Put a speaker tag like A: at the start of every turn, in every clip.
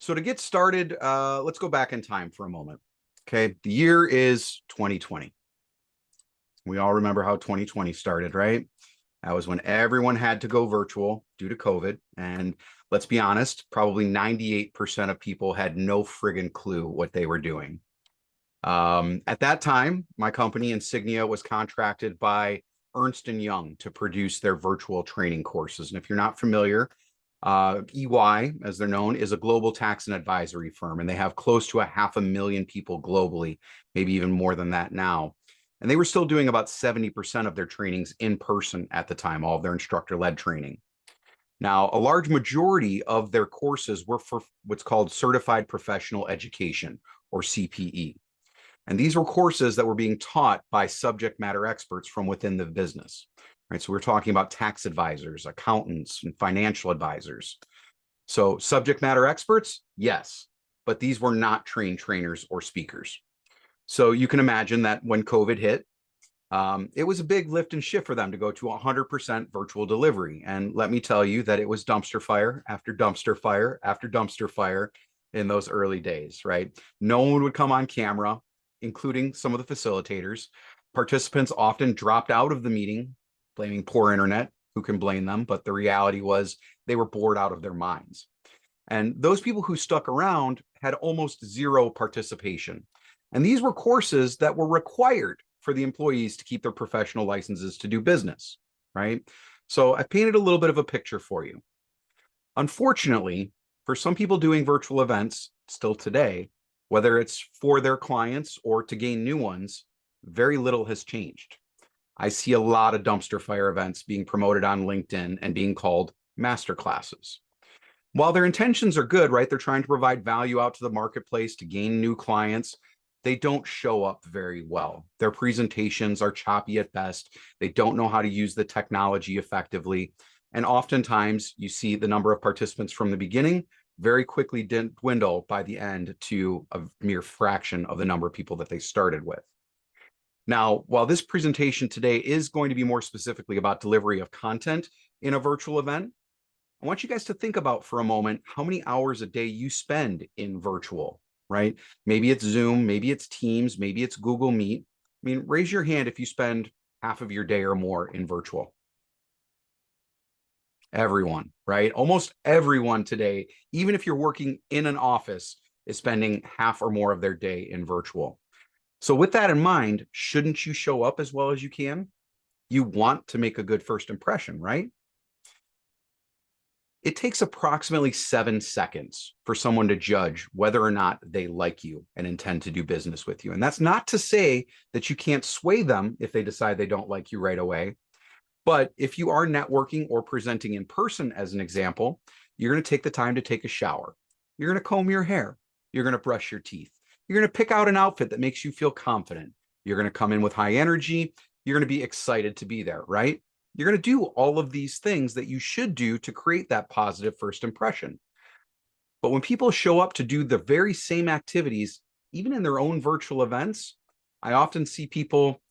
A: So to get started, let's go back in time for a moment. Okay, the year is 2020. We all remember how 2020 started, right? That was when everyone had to go virtual due to COVID. And let's be honest, probably 98% of people had no friggin' clue what they were doing. At that time, my company Insignia was contracted by Ernst & Young to produce their virtual training courses. And if you're not familiar, EY, as they're known, is a global tax and advisory firm, and they have close to 500,000 people globally, maybe even more than that now. And they were still doing about 70% of their trainings in person at the time, all of their instructor-led training. Now, a large majority of their courses were for what's called Certified Professional Education, or CPE. And these were courses that were being taught by subject matter experts from within the business. Right? So we're talking about tax advisors, accountants, and financial advisors. So subject matter experts, yes, but these were not trained trainers or speakers. So you can imagine that when COVID hit, it was a big lift and shift for them to go to 100% virtual delivery. And let me tell you that it was dumpster fire after dumpster fire after dumpster fire in those early days, right? No one would come on camera, including some of the facilitators. Participants often dropped out of the meeting, blaming poor internet. Who can blame them? But the reality was they were bored out of their minds. And those people who stuck around had almost zero participation. And these were courses that were required for the employees to keep their professional licenses to do business, right? So I painted a little bit of a picture for you. Unfortunately, for some people doing virtual events still today, whether it's for their clients or to gain new ones, very little has changed. I see a lot of dumpster fire events being promoted on LinkedIn and being called masterclasses. While their intentions are good, right? They're trying to provide value out to the marketplace to gain new clients. They don't show up very well. Their presentations are choppy at best. They don't know how to use the technology effectively. And oftentimes you see the number of participants from the beginning very quickly dwindle by the end to a mere fraction of the number of people that they started with. Now, while this presentation today is going to be more specifically about delivery of content in a virtual event, I want you guys to think about for a moment how many hours a day you spend in virtual, right? Maybe it's Zoom, maybe it's Teams, maybe it's Google Meet. I mean, raise your hand if you spend half of your day or more in virtual. Everyone, right? Almost everyone today, even if you're working in an office, is spending half or more of their day in virtual. So with that in mind, shouldn't you show up as well as you can? You want to make a good first impression, right? It takes approximately 7 seconds for someone to judge whether or not they like you and intend to do business with you. And that's not to say that you can't sway them if they decide they don't like you right away. But if you are networking or presenting in person, as an example, you're going to take the time to take a shower. You're going to comb your hair. You're going to brush your teeth. You're going to pick out an outfit that makes you feel confident. You're going to come in with high energy. You're going to be excited to be there, right? You're going to do all of these things that you should do to create that positive first impression. But when people show up to do the very same activities, even in their own virtual events, I often see people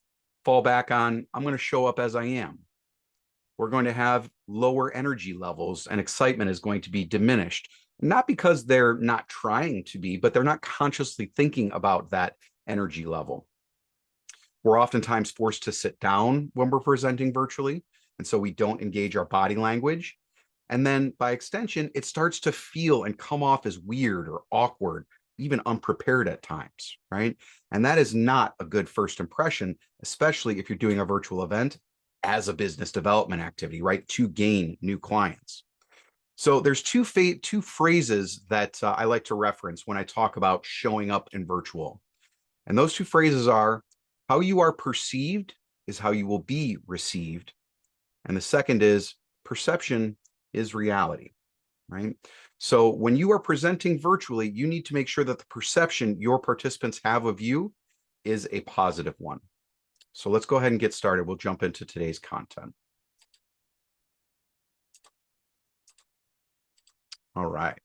A: fall back on, I'm going to show up as I am. We're going to have lower energy levels and excitement is going to be diminished. Not because they're not trying to be, but they're not consciously thinking about that energy level. We're oftentimes forced to sit down when we're presenting virtually, and so we don't engage our body language. And then by extension, it starts to feel and come off as weird or awkward, even unprepared at times, right? And that is not a good first impression, especially if you're doing a virtual event as a business development activity, right? To gain new clients. So there's two phrases that I like to reference when I talk about showing up in virtual. And those two phrases are, how you are perceived is how you will be received. And the second is, perception is reality, right? So when you are presenting virtually, you need to make sure that the perception your participants have of you is a positive one. So let's go ahead and get started. We'll jump into today's content. All right.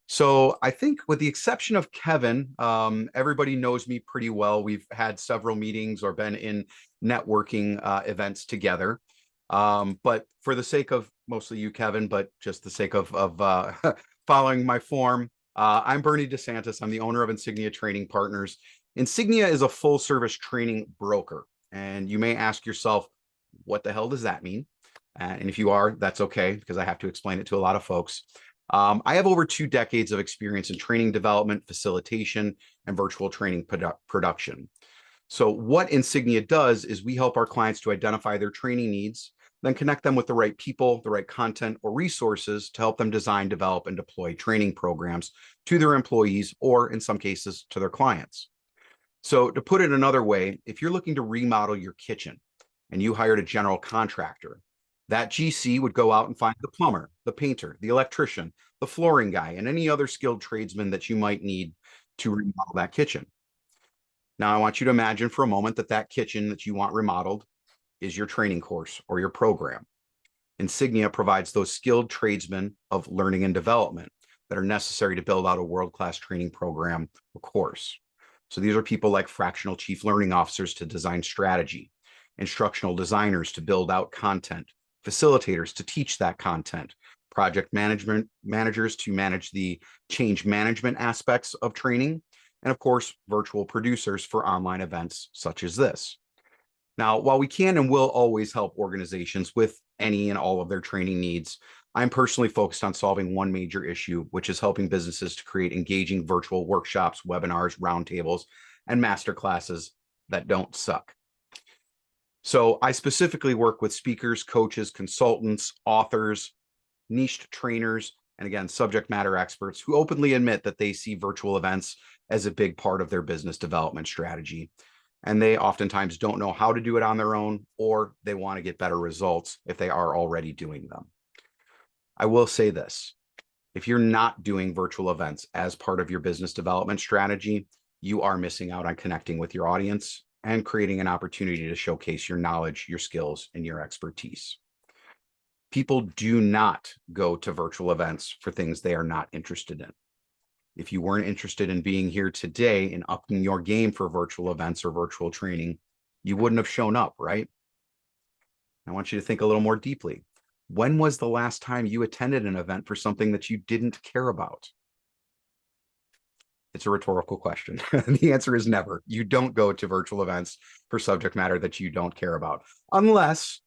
A: So I think with the exception of Kevin, everybody knows me pretty well. We've had several meetings or been in networking events together. But for the sake of mostly you, Kevin, but just the sake of following my form, I'm Bernie DeSantis. I'm the owner of Insignia Training Partners. Insignia is a full service training broker. And you may ask yourself, what the hell does that mean? And if you are, that's okay, because I have to explain it to a lot of folks. I have over 2 decades of experience in training development, facilitation, and virtual training production. So what Insignia does is we help our clients to identify their training needs, then connect them with the right people, the right content, or resources to help them design, develop, and deploy training programs to their employees, or in some cases, to their clients. So to put it another way, if you're looking to remodel your kitchen and you hired a general contractor, that GC would go out and find the plumber, the painter, the electrician, the flooring guy, and any other skilled tradesman that you might need to remodel that kitchen. Now, I want you to imagine for a moment that that kitchen that you want remodeled is your training course or your program. Insignia provides those skilled tradesmen of learning and development that are necessary to build out a world-class training program or course. So these are people like fractional chief learning officers to design strategy, instructional designers to build out content, facilitators to teach that content, project management managers to manage the change management aspects of training, and of course, virtual producers for online events such as this. Now, while we can and will always help organizations with any and all of their training needs, I'm personally focused on solving one major issue, which is helping businesses to create engaging virtual workshops, webinars, roundtables, and masterclasses that don't suck. So I specifically work with speakers, coaches, consultants, authors, niched trainers, and again, subject matter experts who openly admit that they see virtual events as a big part of their business development strategy. And they oftentimes don't know how to do it on their own, or they want to get better results if they are already doing them. I will say this, if you're not doing virtual events as part of your business development strategy, you are missing out on connecting with your audience and creating an opportunity to showcase your knowledge, your skills, and your expertise. People do not go to virtual events for things they are not interested in. If you weren't interested in being here today and upping your game for virtual events or virtual training, you wouldn't have shown up, right? I want you to think a little more deeply. When was the last time you attended an event for something that you didn't care about? It's a rhetorical question. The answer is never. You don't go to virtual events for subject matter that you don't care about, unless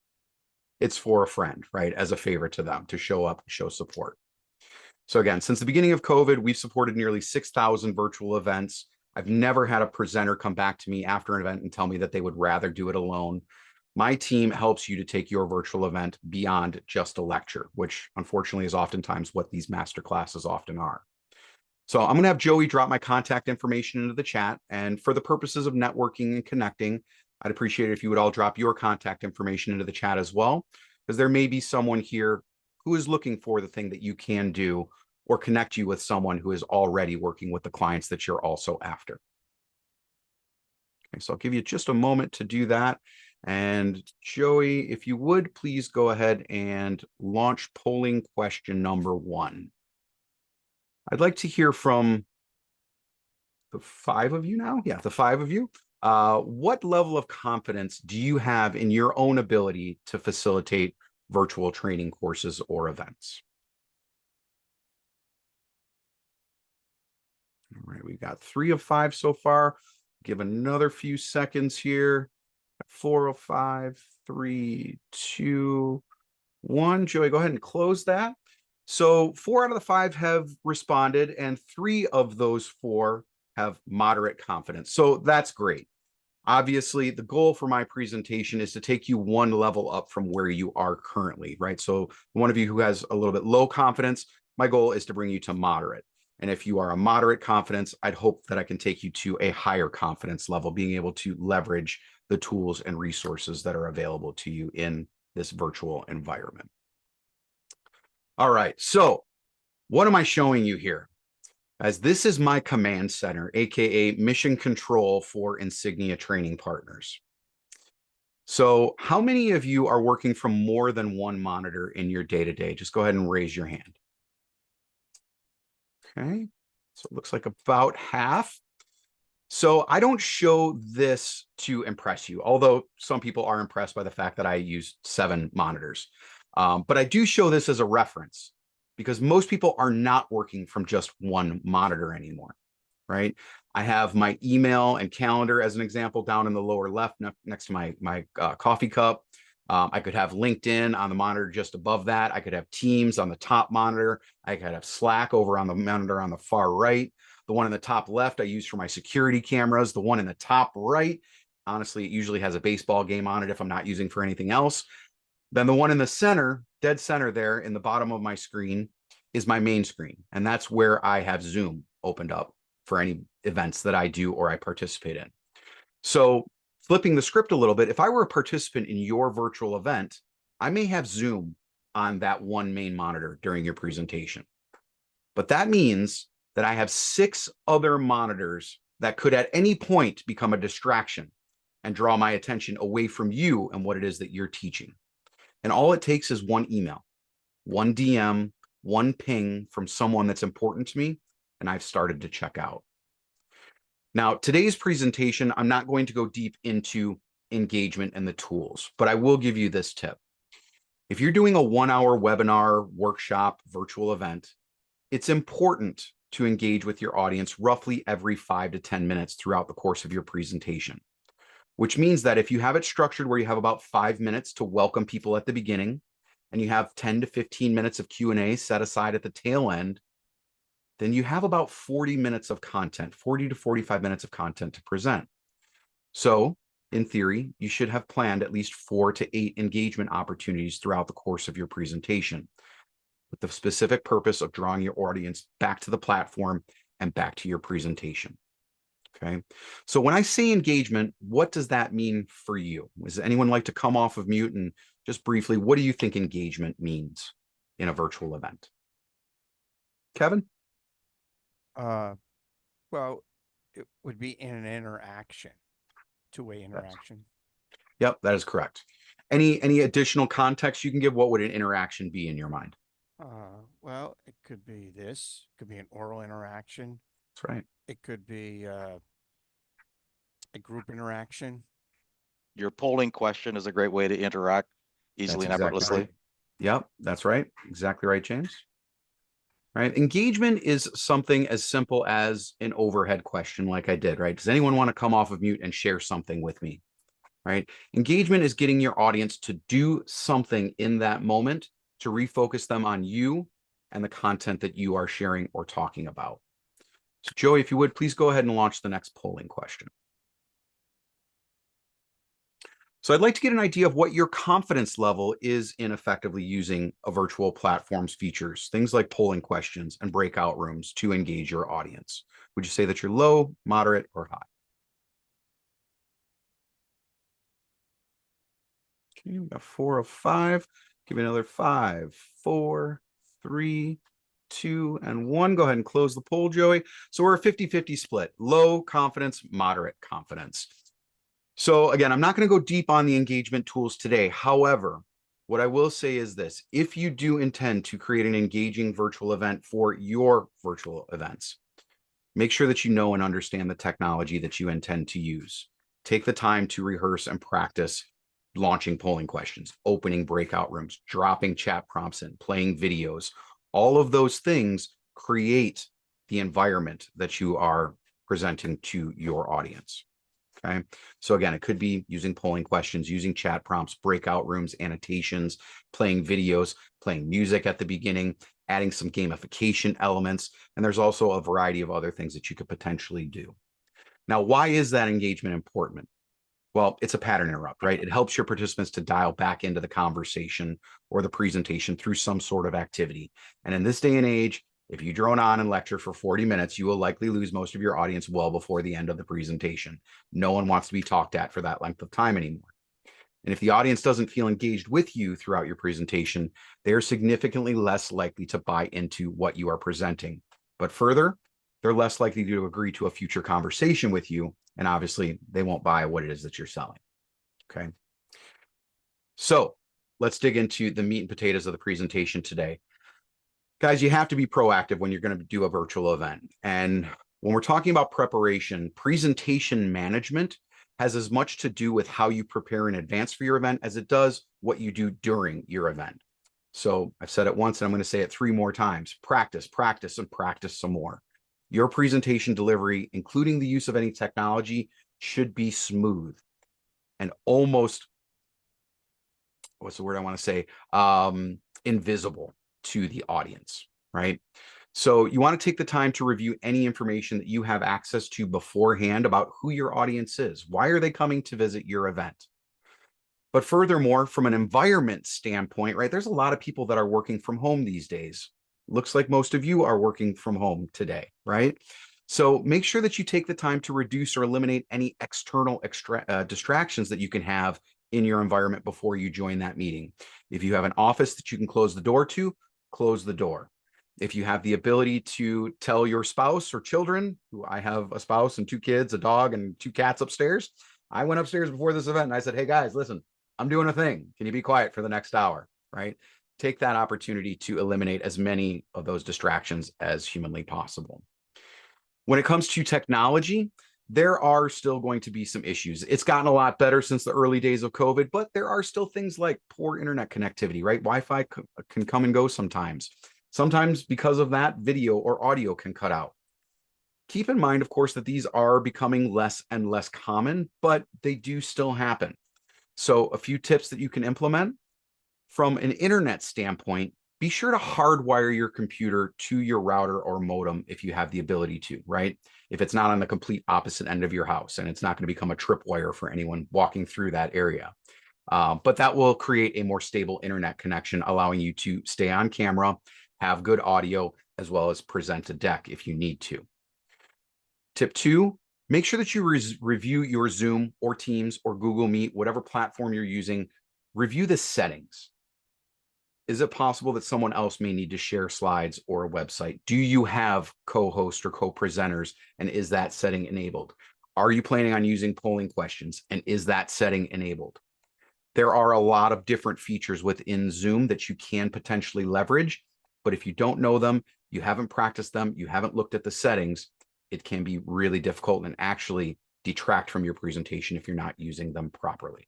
A: it's for a friend, right? As a favor to them to show up, show support. So again, since the beginning of COVID, we've supported nearly 6,000 virtual events. I've never had a presenter come back to me after an event and tell me that they would rather do it alone. My team helps you to take your virtual event beyond just a lecture, which unfortunately is oftentimes what these masterclasses often are. So I'm going to have Joey drop my contact information into the chat. And for the purposes of networking and connecting, I'd appreciate it if you would all drop your contact information into the chat as well, because there may be someone here who is looking for the thing that you can do, or connect you with someone who is already working with the clients that you're also after. Okay, so I'll give you just a moment to do that. And Joey, if you would, please go ahead and launch polling question number 1. I'd like to hear from the 5 of you now. Yeah, the 5 of you. What level of confidence do you have in your own ability to facilitate virtual training courses or events? All right, we got 3 of 5 so far. Give another few seconds here. 4 of 5, 3, 2, 1. Joey, go ahead and close that. So 4 out of the 5 have responded, and 3 of those 4 have moderate confidence. So that's great. Obviously, the goal for my presentation is to take you one level up from where you are currently, right? So one of you who has a little bit low confidence, my goal is to bring you to moderate. And if you are a moderate confidence, I'd hope that I can take you to a higher confidence level, being able to leverage the tools and resources that are available to you in this virtual environment. All right, so what am I showing you here? As this is my command center, aka mission control for Insignia Training Partners. So how many of you are working from more than one monitor in your day-to-day? Just go ahead and raise your hand. Okay, so it looks like about half. So I don't show this to impress you, although some people are impressed by the fact that I use 7 monitors. But I do show this as a reference. because most people are not working from just one monitor anymore, right? I have my email and calendar as an example down in the lower left next to my coffee cup. I could have LinkedIn on the monitor just above that. I could have Teams on the top monitor. I could have Slack over on the monitor on the far right. The one in the top left I use for my security cameras. The one in the top right, honestly, it usually has a baseball game on it if I'm not using for anything else. Then the one in the center, dead center there in the bottom of my screen, is my main screen. And that's where I have Zoom opened up for any events that I do or I participate in. So flipping the script a little bit, if I were a participant in your virtual event, I may have Zoom on that one main monitor during your presentation. But that means that I have 6 other monitors that could at any point become a distraction and draw my attention away from you and what it is that you're teaching. And all it takes is one email, one DM, one ping from someone that's important to me, and I've started to check out. Now, today's presentation, I'm not going to go deep into engagement and the tools, but I will give you this tip. If you're doing a 1-hour webinar, workshop, virtual event, it's important to engage with your audience roughly every 5 to 10 minutes throughout the course of your presentation, which means that if you have it structured where you have about 5 minutes to welcome people at the beginning, and you have 10 to 15 minutes of Q&A set aside at the tail end, then you have about 40 minutes of content, 40 to 45 minutes of content to present. So in theory, you should have planned at least 4 to 8 engagement opportunities throughout the course of your presentation, with the specific purpose of drawing your audience back to the platform and back to your presentation. Okay. So when I say engagement, what does that mean for you? Does anyone like to come off of mute and just briefly, what do you think engagement means in a virtual event? Kevin?
B: Well, it would be in an interaction, two-way interaction.
A: Yep, that is correct. Any additional context you can give? What would an interaction be in your mind?
B: Well, it could be this, could be an oral interaction.
A: That's right.
B: It could be a group interaction.
C: Your polling question is a great way to interact easily and effortlessly.
A: Right. Yep, that's right. Exactly right, James. Right. Engagement is something as simple as an overhead question like I did, right? Does anyone want to come off of mute and share something with me? Right. Engagement is getting your audience to do something in that moment to refocus them on you and the content that you are sharing or talking about. So Joey, if you would, please go ahead and launch the next polling question. So I'd like to get an idea of what your confidence level is in effectively using a virtual platform's features, things like polling questions and breakout rooms to engage your audience. Would you say that you're low, moderate, or high? Okay, we got 4 of 5. Give me another 5, 4, 3, 2, and 1. Go ahead and close the poll, Joey. So we're a 50-50 split, low confidence, moderate confidence. So again, I'm not going to go deep on the engagement tools today. However, what I will say is this: if you do intend to create an engaging virtual event for your virtual events, make sure that you know and understand the technology that you intend to use. Take the time to rehearse and practice launching polling questions, opening breakout rooms, dropping chat prompts in, playing videos. All of those things create the environment that you are presenting to your audience. Okay. So again, it could be using polling questions, using chat prompts, breakout rooms, annotations, playing videos, playing music at the beginning, adding some gamification elements. And there's also a variety of other things that you could potentially do. Now, why is that engagement important? Well, it's a pattern interrupt, right? It helps your participants to dial back into the conversation or the presentation through some sort of activity. And in this day and age, if you drone on and lecture for 40 minutes, you will likely lose most of your audience well before the end of the presentation. No one wants to be talked at for that length of time anymore. And if the audience doesn't feel engaged with you throughout your presentation, they are significantly less likely to buy into what you are presenting. But further, they're less likely to agree to a future conversation with you. And obviously, they won't buy what it is that you're selling. Okay. So let's dig into the meat and potatoes of the presentation today. Guys, you have to be proactive when you're going to do a virtual event. And when we're talking about preparation, presentation management has as much to do with how you prepare in advance for your event as it does what you do during your event. So I've said it once and I'm going to say it 3 more times. Practice, practice, and practice some more. Your presentation delivery, including the use of any technology, should be smooth and almost, what's the word I want to say? Invisible to the audience, right? So you want to take the time to review any information that you have access to beforehand about who your audience is. Why are they coming to visit your event? But furthermore, from an environment standpoint, right, there's a lot of people that are working from home these days. Looks like most of you are working from home today, right? So make sure that you take the time to reduce or eliminate any external distractions that you can have in your environment before you join that meeting. If you have an office that you can close the door to, close the door. If you have the ability to tell your spouse or children, who I have a spouse and 2 kids, a dog and 2 cats upstairs. I went upstairs before this event and I said, hey guys, listen, I'm doing a thing. Can you be quiet for the next hour, right? Take that opportunity to eliminate as many of those distractions as humanly possible. When it comes to technology, there are still going to be some issues. It's gotten a lot better since the early days of COVID, but there are still things like poor internet connectivity, right? Wi-Fi can come and go sometimes. Sometimes because of that, video or audio can cut out. Keep in mind, of course, that these are becoming less and less common, but they do still happen. So a few tips that you can implement from an internet standpoint, be sure to hardwire your computer to your router or modem if you have the ability to, right? If it's not on the complete opposite end of your house and it's not going to become a tripwire for anyone walking through that area. But that will create a more stable internet connection, allowing you to stay on camera, have good audio, as well as present a deck if you need to. Tip 2, make sure that you review your Zoom or Teams or Google Meet, whatever platform you're using. Review the settings. Is it possible that someone else may need to share slides or a website? Do you have co-hosts or co-presenters, and is that setting enabled? Are you planning on using polling questions, and is that setting enabled? There are a lot of different features within Zoom that you can potentially leverage, but if you don't know them, you haven't practiced them, you haven't looked at the settings, it can be really difficult and actually detract from your presentation if you're not using them properly.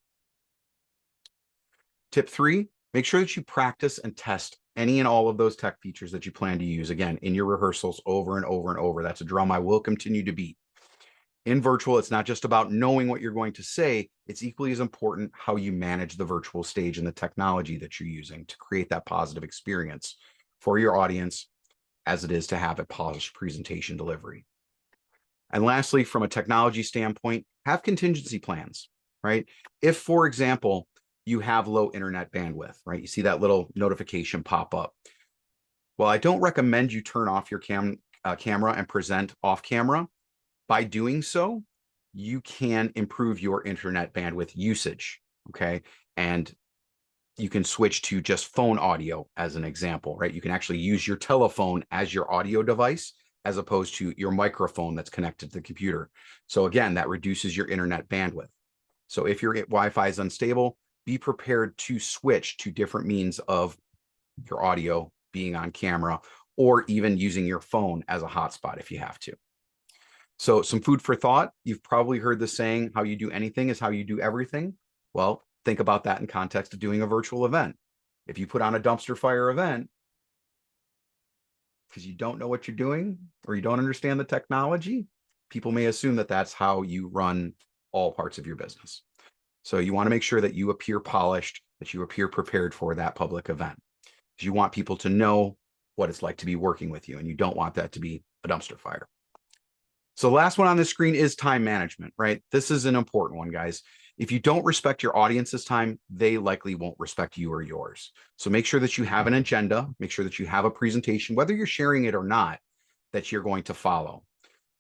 A: Tip 3, make sure that you practice and test any and all of those tech features that you plan to use, again, in your rehearsals over and over and over. That's a drum I will continue to beat. In virtual, it's not just about knowing what you're going to say. It's equally as important how you manage the virtual stage and the technology that you're using to create that positive experience for your audience as it is to have a polished presentation delivery. And lastly, from a technology standpoint, have contingency plans, right? If, for example, you have low internet bandwidth, right? You see that little notification pop up. Well, I don't recommend you turn off your camera and present off camera. By doing so, you can improve your internet bandwidth usage, okay? And you can switch to just phone audio as an example, right? You can actually use your telephone as your audio device as opposed to your microphone that's connected to the computer. So again, that reduces your internet bandwidth. So if your Wi-Fi is unstable, be prepared to switch to different means of your audio being on camera or even using your phone as a hotspot if you have to. So some food for thought. You've probably heard the saying, how you do anything is how you do everything. Well, think about that in context of doing a virtual event. If you put on a dumpster fire event because you don't know what you're doing or you don't understand the technology, people may assume that that's how you run all parts of your business. So you want to make sure that you appear polished, that you appear prepared for that public event. Because you want people to know what it's like to be working with you, and you don't want that to be a dumpster fire. So the last one on the screen is time management, right? This is an important one, guys. If you don't respect your audience's time, they likely won't respect you or yours. So make sure that you have an agenda, make sure that you have a presentation, whether you're sharing it or not, that you're going to follow.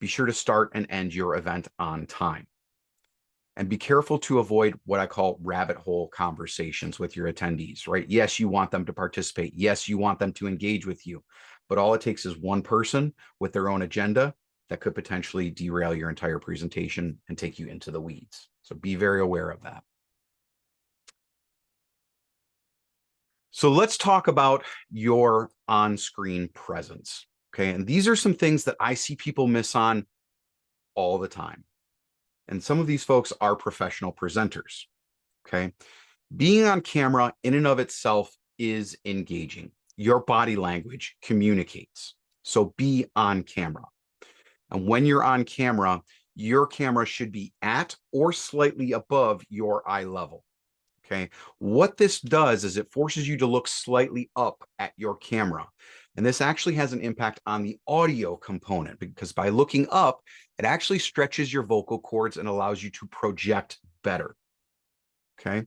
A: Be sure to start and end your event on time. And be careful to avoid what I call rabbit hole conversations with your attendees, right? Yes, you want them to participate. Yes, you want them to engage with you. But all it takes is one person with their own agenda that could potentially derail your entire presentation and take you into the weeds. So be very aware of that. So let's talk about your on-screen presence, okay? And these are some things that I see people miss on all the time. And some of these folks are professional presenters, okay? Being on camera in and of itself is engaging. Your body language communicates. So be on camera. And when you're on camera, your camera should be at or slightly above your eye level. Okay. What this does is it forces you to look slightly up at your camera. And this actually has an impact on the audio component, because by looking up, it actually stretches your vocal cords and allows you to project better. Okay.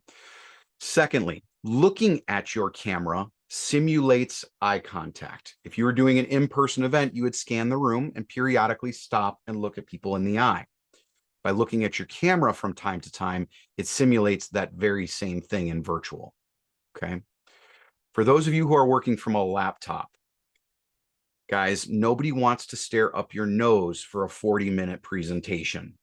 A: Secondly, looking at your camera simulates eye contact. If you were doing an in-person event, you would scan the room and periodically stop and look at people in the eye. By looking at your camera from time to time, it simulates that very same thing in virtual. Okay. For those of you who are working from a laptop, guys, nobody wants to stare up your nose for a 40-minute presentation.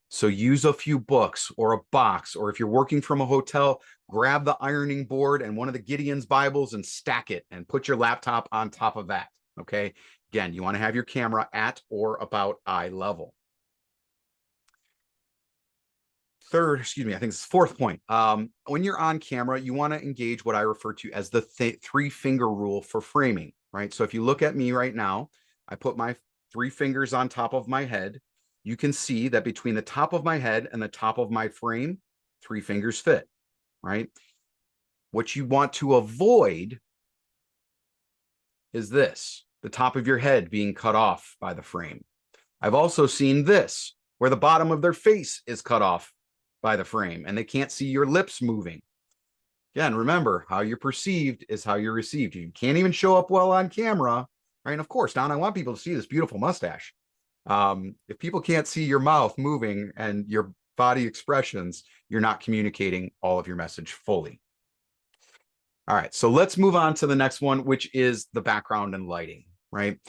A: So use a few books or a box, or if you're working from a hotel, grab the ironing board and one of the Gideon's Bibles and stack it and put your laptop on top of that. Okay. Again, you want to have your camera at or about eye level. Third, excuse me, I think it's the fourth point. When you're on camera, you want to engage what I refer to as the three-finger rule for framing, right? So if you look at me right now, I put my 3 fingers on top of my head. You can see that between the top of my head and the top of my frame, 3 fingers fit, right? What you want to avoid is this, the top of your head being cut off by the frame. I've also seen this, where the bottom of their face is cut off by the frame and they can't see your lips moving. Again, remember, how you're perceived is how you're received. You can't even show up well on camera, right? And of course, Don, I want people to see this beautiful mustache. If people can't see your mouth moving and your body expressions, you're not communicating all of your message fully. All right, so let's move on to the next one, which is the background and lighting, right?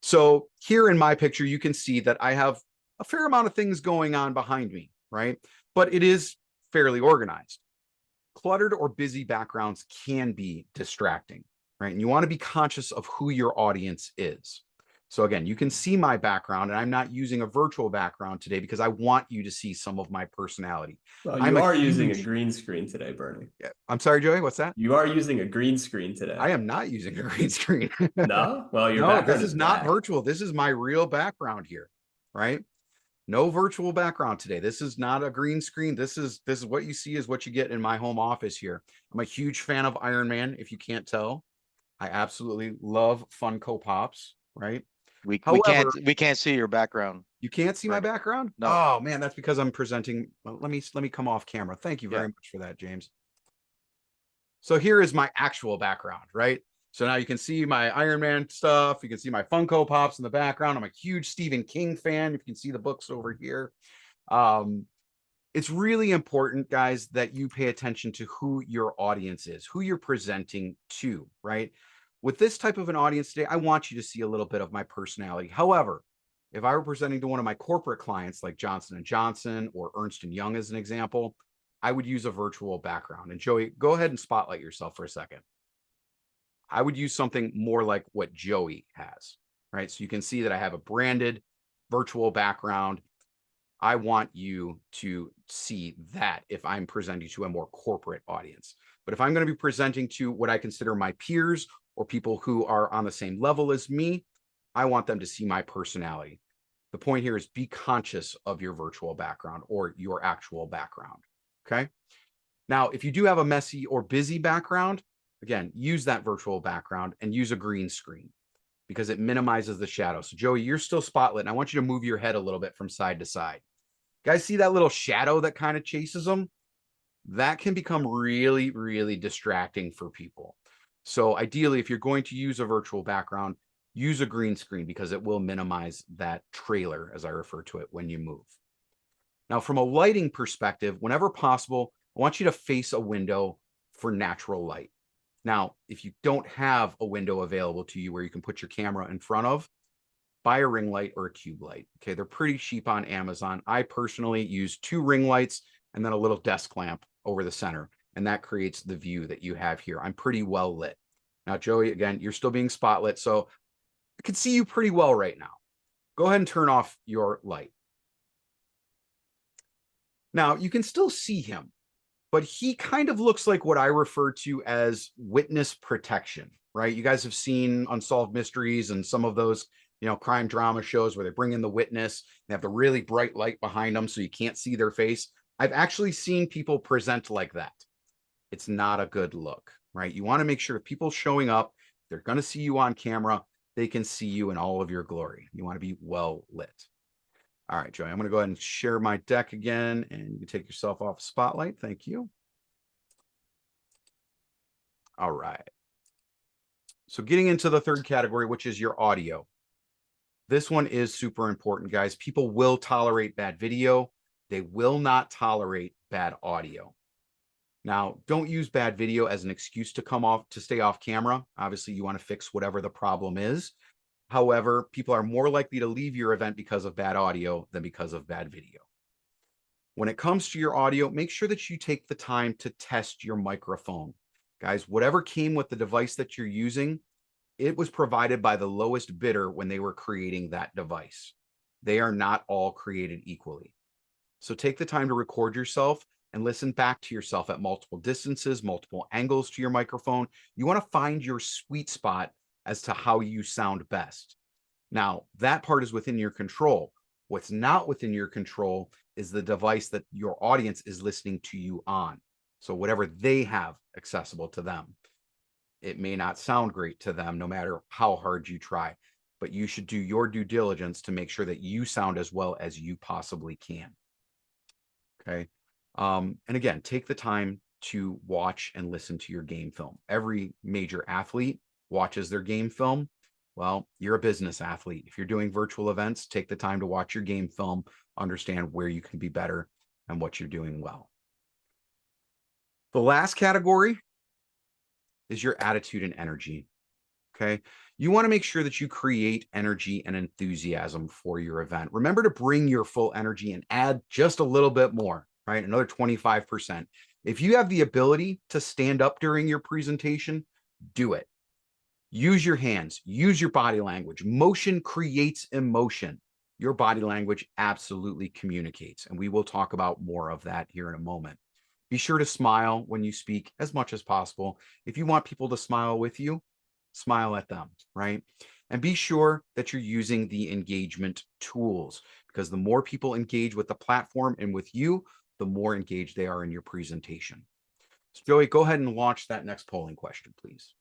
A: So here in my picture, you can see that I have a fair amount of things going on behind me, right? But it is fairly organized. Cluttered or busy backgrounds can be distracting, right? And you want to be conscious of who your audience is. So again, you can see my background, and I'm not using a virtual background today because I want you to see some of my personality.
D: Well, you are using a green screen today, Bernie.
A: Yeah. I'm sorry, Joey, what's that?
D: You are using a green screen today.
A: I am not using a green screen.
D: No? Well, your
A: no,
D: background
A: this is not virtual. This is my real background here, right? No virtual background today. This is not a green screen. This is what you see is what you get in my home office here. I'm a huge fan of Iron Man, if you can't tell. I absolutely love Funko Pops, right?
C: We can't see your background.
A: You can't see my background?
C: No.
A: Oh man, that's because I'm presenting. Well, let me come off camera. Thank you very much for that, James. So here is my actual background, right? So now you can see my Iron Man stuff. You can see my Funko Pops in the background. I'm a huge Stephen King fan. If you can see the books over here. It's really important, guys, that you pay attention to who your audience is, who you're presenting to, right? With this type of an audience today, I want you to see a little bit of my personality. However, if I were presenting to one of my corporate clients like Johnson & Johnson or Ernst & Young as an example, I would use a virtual background. And Joey, go ahead and spotlight yourself for a second. I would use something more like what Joey has, right? So you can see that I have a branded virtual background. I want you to see that if I'm presenting to a more corporate audience. But if I'm going to be presenting to what I consider my peers or people who are on the same level as me, I want them to see my personality. The point here is be conscious of your virtual background or your actual background, okay? Now, if you do have a messy or busy background, again, use that virtual background and use a green screen because it minimizes the shadow. So Joey, you're still spotlit, and I want you to move your head a little bit from side to side. Guys, see that little shadow that kind of chases them? That can become really, really distracting for people. So ideally, if you're going to use a virtual background, use a green screen because it will minimize that trailer, as I refer to it, when you move. Now, from a lighting perspective, whenever possible, I want you to face a window for natural light. Now, if you don't have a window available to you where you can put your camera in front of, buy a ring light or a cube light. Okay, they're pretty cheap on Amazon. I personally use 2 ring lights and then a little desk lamp over the center, and that creates the view that you have here. I'm pretty well lit. Now, Joey, again, you're still being spotlit, so I can see you pretty well right now. Go ahead and turn off your light. Now, you can still see him, but he kind of looks like what I refer to as witness protection, right? You guys have seen Unsolved Mysteries and some of those, crime drama shows where they bring in the witness, they have the really bright light behind them so you can't see their face. I've actually seen people present like that. It's not a good look, right? You want to make sure if people showing up, they're going to see you on camera, they can see you in all of your glory. You want to be well lit. All right, Joey, I'm going to go ahead and share my deck again, and you can take yourself off spotlight. Thank you. All right. So getting into the third category, which is your audio. This one is super important, guys. People will tolerate bad video. They will not tolerate bad audio. Now, don't use bad video as an excuse to stay off camera. Obviously, you want to fix whatever the problem is. However, people are more likely to leave your event because of bad audio than because of bad video. When it comes to your audio, make sure that you take the time to test your microphone. Guys, whatever came with the device that you're using, it was provided by the lowest bidder when they were creating that device. They are not all created equally. So take the time to record yourself and listen back to yourself at multiple distances, multiple angles to your microphone. You want to find your sweet spot as to how you sound best. Now, that part is within your control. What's not within your control is the device that your audience is listening to you on. So whatever they have accessible to them. It may not sound great to them no matter how hard you try, but you should do your due diligence to make sure that you sound as well as you possibly can. Okay. And again, take the time to watch and listen to your game film. Every major athlete watches their game film. Well, you're a business athlete. If you're doing virtual events, take the time to watch your game film, understand where you can be better and what you're doing well. The last category is your attitude and energy. Okay. You want to make sure that you create energy and enthusiasm for your event. Remember to bring your full energy and add just a little bit more, right? Another 25%. If you have the ability to stand up during your presentation, do it. Use your hands, use your body language. Motion creates emotion. Your body language absolutely communicates, and we will talk about more of that here in a moment. Be sure to smile when you speak as much as possible. If you want people to smile with you, smile at them, right? And be sure that you're using the engagement tools, because the more people engage with the platform and with you, the more engaged they are in your presentation. So Joey, go ahead and launch that next polling question, please.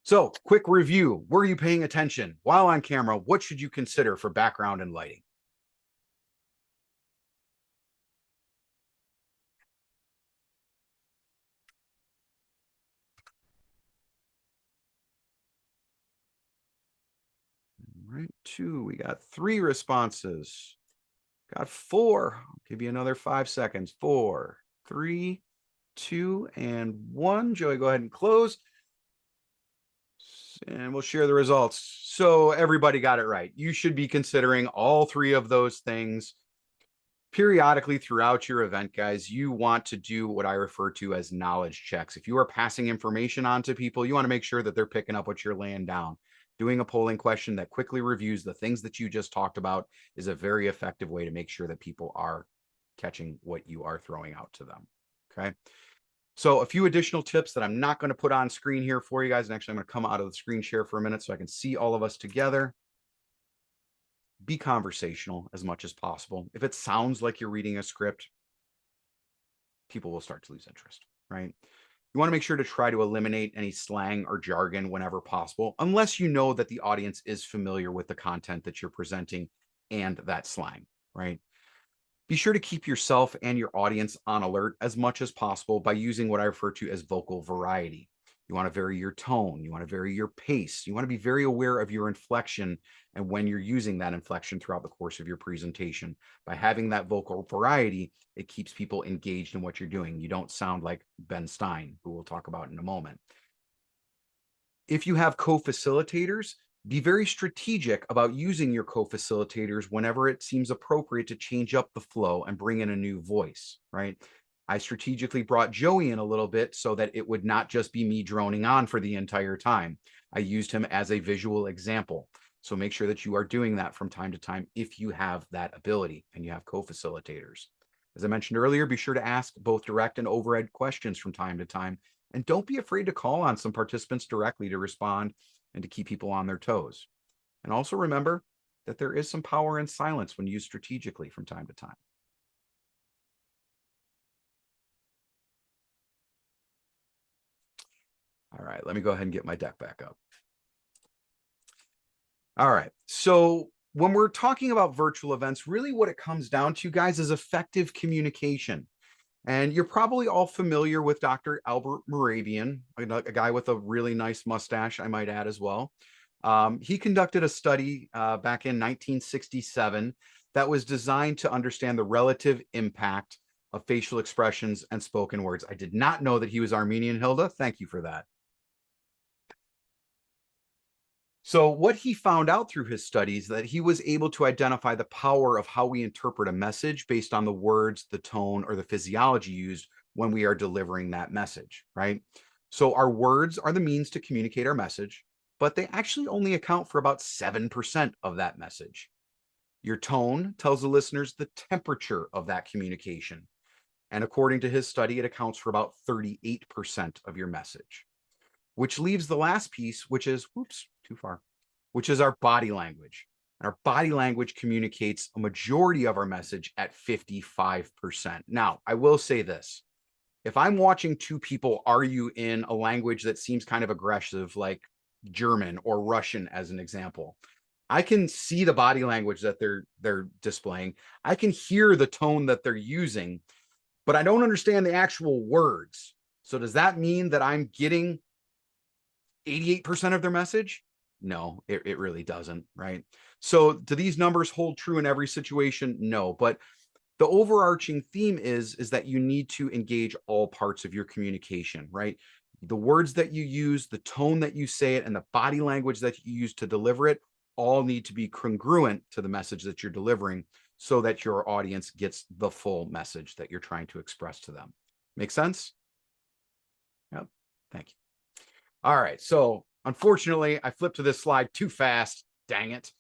A: So, quick review. Were you paying attention? While on camera, what should you consider for background and lighting? All right, 2. We got 3 responses. Got 4. I'll give you another 5 seconds. 4, 3, 2, and 1. Joey, go ahead and close. And we'll share the results. So everybody got it right. You should be considering all 3 of those things periodically throughout your event, guys. You want to do what I refer to as knowledge checks. If you are passing information on to people, you want to make sure that they're picking up what you're laying down. Doing a polling question that quickly reviews the things that you just talked about is a very effective way to make sure that people are catching what you are throwing out to them. Okay. So a few additional tips that I'm not going to put on screen here for you guys. And actually, I'm going to come out of the screen share for a minute so I can see all of us together. Be conversational as much as possible. If it sounds like you're reading a script, people will start to lose interest, right? You want to make sure to try to eliminate any slang or jargon whenever possible, unless you know that the audience is familiar with the content that you're presenting and that slang, right? Be sure to keep yourself and your audience on alert as much as possible by using what I refer to as vocal variety. You want to vary your tone. You want to vary your pace. You want to be very aware of your inflection and when you're using that inflection throughout the course of your presentation. By having that vocal variety, it keeps people engaged in what you're doing. You don't sound like Ben Stein, who we'll talk about in a moment. If you have co-facilitators, be very strategic about using your co-facilitators whenever it seems appropriate to change up the flow and bring in a new voice, right? I strategically brought Joey in a little bit so that it would not just be me droning on for the entire time. I used him as a visual example. So make sure that you are doing that from time to time if you have that ability and you have co-facilitators. As I mentioned earlier, be sure to ask both direct and overhead questions from time to time. And don't be afraid to call on some participants directly to respond and to keep people on their toes. And also remember that there is some power in silence when used strategically from time to time. All right, let me go ahead and get my deck back up. All right, so when we're talking about virtual events, really what it comes down to, guys, is effective communication. And you're probably all familiar with Dr. Albert Moravian, a guy with a really nice mustache, I might add as well. He conducted a study back in 1967 that was designed to understand the relative impact of facial expressions and spoken words. I did not know that he was Armenian, Hilda. Thank you for that. So what he found out through his studies that he was able to identify the power of how we interpret a message based on the words, the tone, or the physiology used when we are delivering that message, right? So our words are the means to communicate our message, but they actually only account for about 7% of that message. Your tone tells the listeners the temperature of that communication. And according to his study, it accounts for about 38% of your message, which leaves the last piece, which is, whoops, too far, which is our body language. And our body language communicates a majority of our message at 55%. Now, I will say this. If I'm watching two people argue in a language that seems kind of aggressive, like German or Russian, as an example, I can see the body language that they're displaying. I can hear the tone that they're using, but I don't understand the actual words. So does that mean that I'm getting 88% of their message? No, it really doesn't, right? So do these numbers hold true in every situation? No, but the overarching theme is that you need to engage all parts of your communication, right? The words that you use, the tone that you say it, and the body language that you use to deliver it all need to be congruent to the message that you're delivering so that your audience gets the full message that you're trying to express to them. Make sense? Yep. Thank you. All right. So unfortunately, I flipped to this slide too fast. Dang it.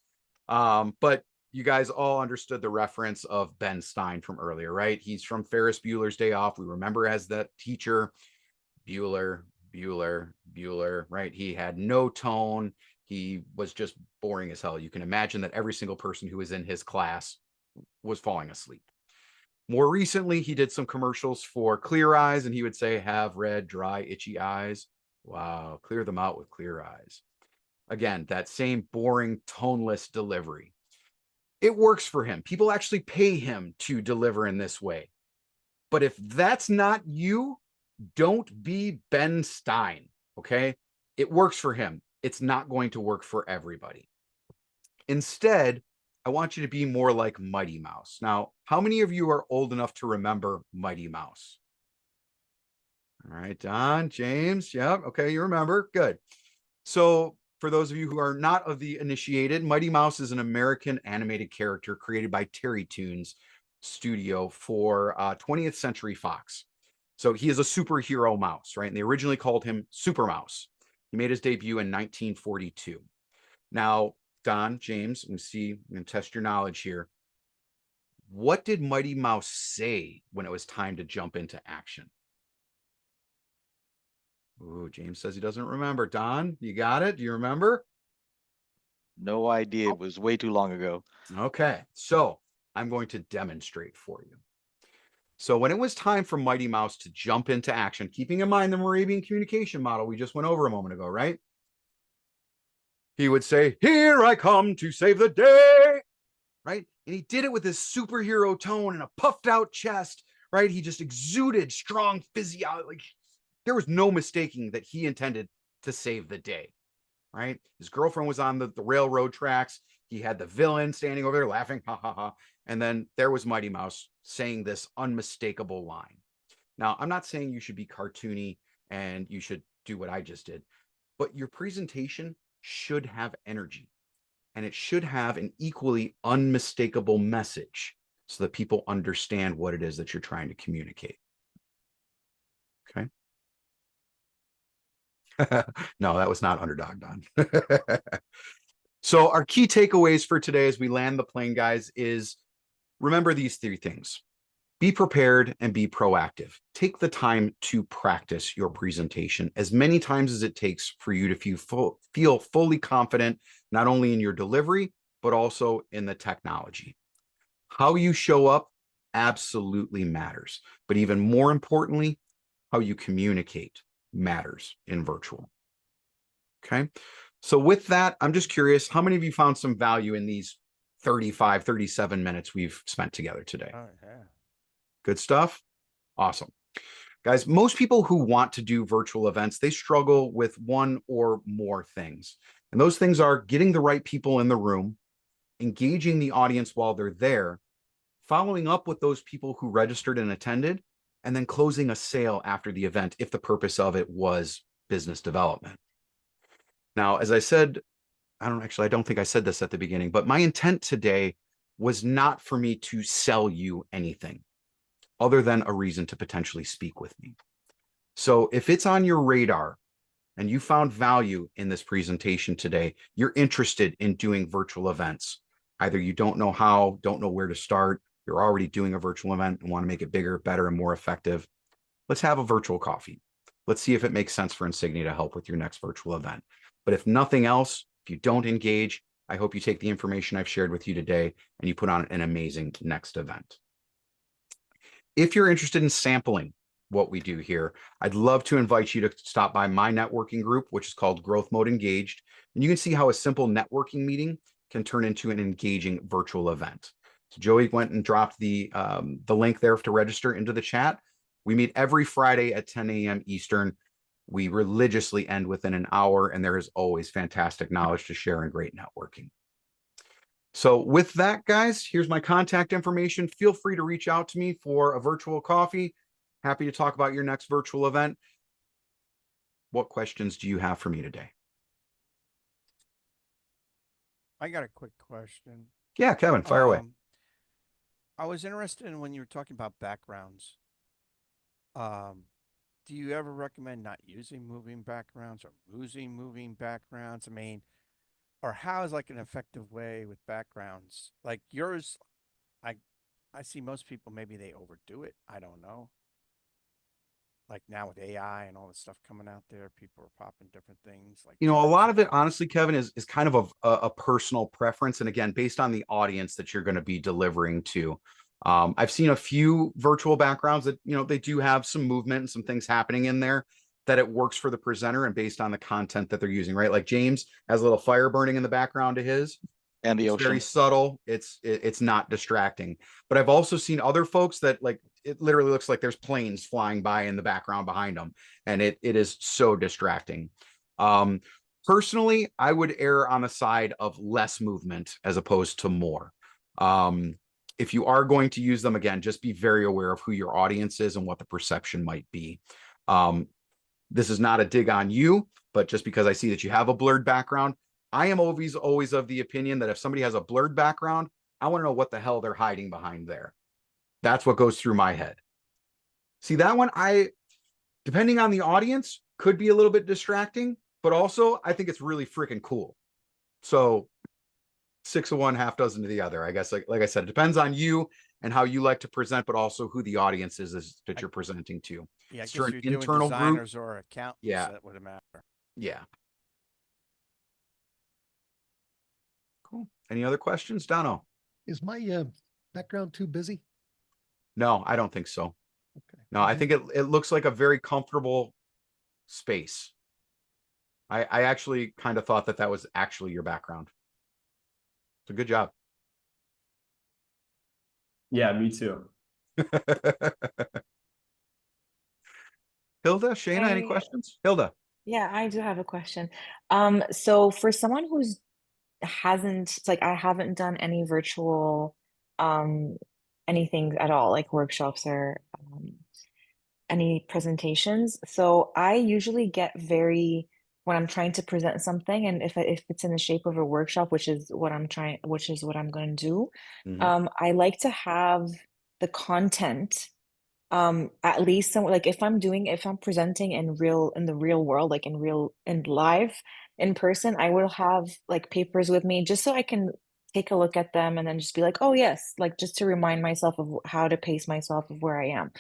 A: But you guys all understood the reference of Ben Stein from earlier, right? He's from Ferris Bueller's Day Off. We remember as that teacher, Bueller, right? He had no tone. He was just boring as hell. You can imagine that every single person who was in his class was falling asleep. More recently, he did some commercials for Clear Eyes, and he would say, have red, dry, itchy eyes. Wow, clear them out with Clear Eyes. Again, that same boring, toneless delivery. It works for him. People actually pay him to deliver in this way. But if that's not you, don't be Ben Stein, okay? It works for him. It's not going to work for everybody. Instead, I want you to be more like Mighty Mouse. Now, how many of you are old enough to remember Mighty Mouse? All right, Don, James, yeah, okay, you remember, good. So for those of you who are not of the initiated, Mighty Mouse is an American animated character created by Terry Toons Studio for 20th Century Fox. So he is a superhero mouse, right? And they originally called him Super Mouse. He made his debut in 1942. Now, Don, James, I'm going to test your knowledge here. What did Mighty Mouse say when it was time to jump into action? Ooh, James says he doesn't remember. Don, you got it? Do you remember?
C: No idea. It was way too long ago.
A: Okay, so I'm going to demonstrate for you. So when it was time for Mighty Mouse to jump into action, keeping in mind the Moravian communication model we just went over a moment ago, right? He would say, here I come to save the day, right? And he did it with his superhero tone and a puffed out chest, right? He just exuded strong physiology. Like, there was no mistaking that he intended to save the day, right? His girlfriend was on the railroad tracks. He had the villain standing over there laughing, ha, ha, ha. And then there was Mighty Mouse saying this unmistakable line. Now, I'm not saying you should be cartoony and you should do what I just did, but your presentation should have energy and it should have an equally unmistakable message so that people understand what it is that you're trying to communicate. Okay. No, that was not Underdog, Don. So our key takeaways for today as we land the plane, guys, is remember these three things. Be prepared and be proactive. Take the time to practice your presentation as many times as it takes for you to feel fully confident, not only in your delivery, but also in the technology. How you show up absolutely matters, but even more importantly, how you communicate matters in virtual. Okay. So with that, I'm just curious, how many of you found some value in these 35, 37 minutes we've spent together today?
B: Oh, yeah.
A: Good stuff. Awesome. Guys, most people who want to do virtual events, they struggle with one or more things. And those things are getting the right people in the room, engaging the audience while they're there, following up with those people who registered and attended, and then closing a sale after the event if the purpose of it was business development. Now, as I said, I don't think I said this at the beginning, but my intent today was not for me to sell you anything other than a reason to potentially speak with me. So if it's on your radar and you found value in this presentation today, you're interested in doing virtual events, either you don't know how, don't know where to start, you're already doing a virtual event and want to make it bigger, better, and more effective, let's have a virtual coffee. Let's see if it makes sense for Insignia to help with your next virtual event. But if nothing else, if you don't engage, I hope you take the information I've shared with you today and you put on an amazing next event. If you're interested in sampling what we do here, I'd love to invite you to stop by my networking group, which is called Growth Mode Engaged. And you can see how a simple networking meeting can turn into an engaging virtual event. So Joey went and dropped the link there to register into the chat. We meet every Friday at 10 a.m. Eastern. We religiously end within an hour, and there is always fantastic knowledge to share and great networking. So with that, guys, here's my contact information. Feel free to reach out to me for a virtual coffee. Happy to talk about your next virtual event. What questions do you have for me today?
B: I got a quick question.
A: Yeah, Kevin, fire away.
B: I was interested in when you were talking about backgrounds. Do you ever recommend not using moving backgrounds or using moving backgrounds? I mean, or how is like an effective way with backgrounds? Like yours, I see most people, maybe they overdo it. I don't know. Like now with AI and all this stuff coming out there, people are popping different things. Like
A: a lot of it, honestly, Kevin, is kind of a personal preference. And again, based on the audience that you're going to be delivering to. I've seen a few virtual backgrounds that, they do have some movement and some things happening in there that it works for the presenter and based on the content that they're using, right? Like James has a little fire burning in the background to his.
C: And the
A: it's
C: ocean.
A: Very subtle. It's not distracting. But I've also seen other folks that like it literally looks like there's planes flying by in the background behind them, and it is so distracting. Personally, I would err on the side of less movement as opposed to more. If you are going to use them, again, just be very aware of who your audience is and what the perception might be. This is not a dig on you, but just because I see that you have a blurred background, I am always of the opinion that if somebody has a blurred background, I want to know what the hell they're hiding behind there. That's what goes through my head. See, that one, depending on the audience, could be a little bit distracting, but also I think it's really freaking cool. So 6 of one, half dozen of the other, I guess. Like I said, it depends on you and how you like to present, but also who the audience is that you're presenting to.
B: Yeah, I
A: It's
B: guess
A: for
B: you're
A: an
B: doing
A: internal
B: designers
A: group.
B: or accountants.
A: Yeah.
B: That would matter.
A: Yeah. Cool. Any other questions, Dono?
E: Is my background too busy?
A: No, I don't think so.
E: Okay.
A: No, I think it looks like a very comfortable space. I actually kind of thought that was actually your background. So good job.
D: Yeah, me too.
A: Hilda, Shayna, any questions? Hilda.
F: Yeah, I do have a question. So for someone who's hasn't, it's like I haven't done any virtual anything at all, like workshops or any presentations. So I usually get when I'm trying to present something, and if it's in the shape of a workshop, which is what I'm going to do, I like to have the content at least some, like if I'm presenting in the real world, like in live in person, I will have like papers with me just so I can take a look at them and then just be like, oh yes, like just to remind myself of how to pace myself of where I am.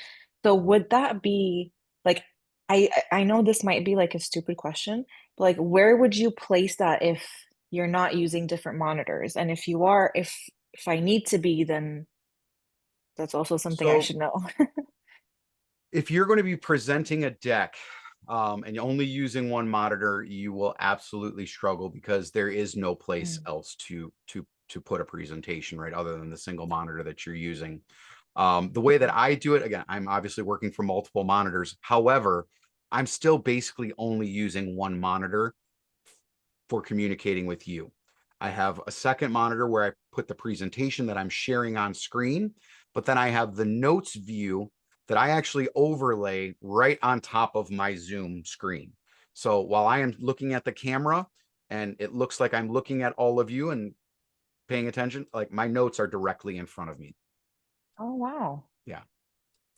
F: So would that be like, I know this might be like a stupid question, but like where would you place that if you're not using different monitors? And if you are, if I need to be, then that's also something I
A: So
F: should know.
A: if you're going to be presenting a deck and only using one monitor, you will absolutely struggle because there is no place else to put a presentation, right, other than the single monitor that you're using. The way that I do it, again, I'm obviously working from multiple monitors. However, I'm still basically only using one monitor for communicating with you. I have a second monitor where I put the presentation that I'm sharing on screen, but then I have the notes view that I actually overlay right on top of my Zoom screen. So while I am looking at the camera and it looks like I'm looking at all of you and paying attention, like my notes are directly in front of me.
F: Oh wow.
A: Yeah.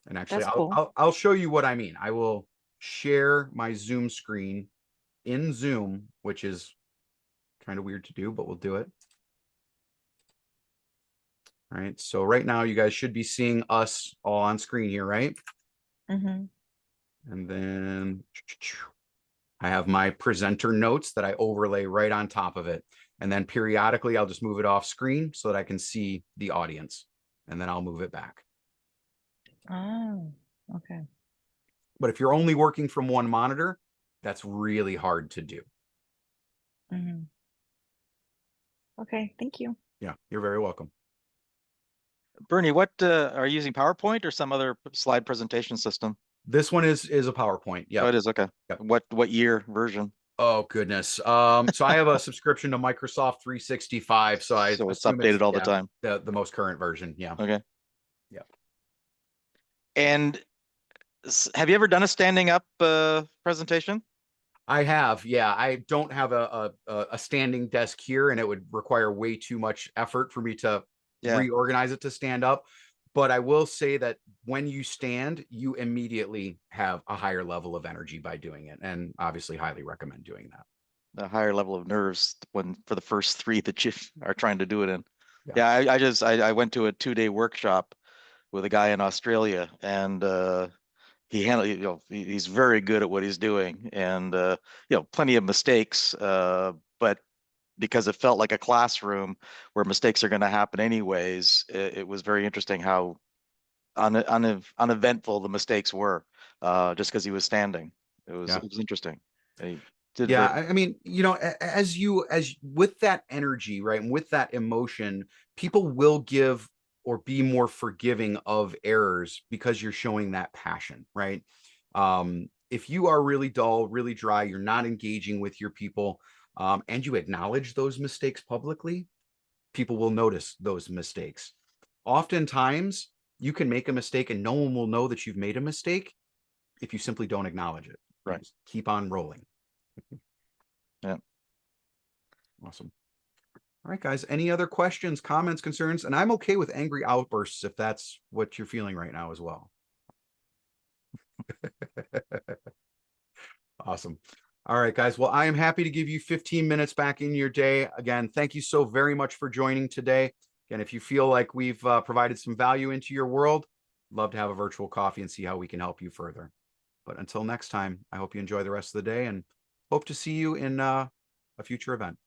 A: And actually,
F: That's cool.
A: I'll show you what I mean. I will share my Zoom screen in Zoom, which is kind of weird to do, but we'll do it. All right. So right now you guys should be seeing us all on screen here, right?
F: Mm-hmm.
A: And then I have my presenter notes that I overlay right on top of it. And then periodically I'll just move it off screen so that I can see the audience. And then I'll move it back.
F: Oh, okay.
A: But if you're only working from one monitor, that's really hard to do.
F: Mm-hmm. Okay, thank you.
A: Yeah, you're very welcome.
C: Bernie, what are you using PowerPoint or some other slide presentation system?
A: This one is a PowerPoint. Yeah.
C: Oh, it is. Okay.
A: Yep.
C: What year version?
A: Oh goodness. So I have a subscription to Microsoft 365. So I
C: So it's
A: assume
C: updated all the
A: yeah,
C: time.
A: the most current version. Yeah.
C: Okay.
A: Yeah.
C: And have you ever done a standing up presentation?
A: I have. Yeah. I don't have a standing desk here, and it would require way too much effort for me to reorganize it to stand up. But I will say that when you stand, you immediately have a higher level of energy by doing it, and obviously highly recommend doing that.
C: A higher level of nerves when for the first three that you are trying to do it in.
A: Yeah.
C: I went to a 2-day workshop with a guy in Australia, and he handled, he's very good at what he's doing, and plenty of mistakes, but because it felt like a classroom where mistakes are going to happen anyways, it was very interesting how uneventful the mistakes were, just because he was standing. It was interesting. He did
A: I mean, as with that energy, right, and with that emotion, people will give or be more forgiving of errors because you're showing that passion, right? If you are really dull, really dry, you're not engaging with your people, and you acknowledge those mistakes publicly, people will notice those mistakes. Oftentimes, you can make a mistake and no one will know that you've made a mistake if you simply don't acknowledge it.
C: Right.
A: Just keep on rolling.
C: Yeah.
A: Awesome. All right, guys. Any other questions, comments, concerns? And I'm okay with angry outbursts if that's what you're feeling right now as well. Awesome. All right, guys. Well, I am happy to give you 15 minutes back in your day. Again, thank you so very much for joining today. Again, if you feel like we've provided some value into your world, love to have a virtual coffee and see how we can help you further. But until next time, I hope you enjoy the rest of the day and hope to see you in a future event.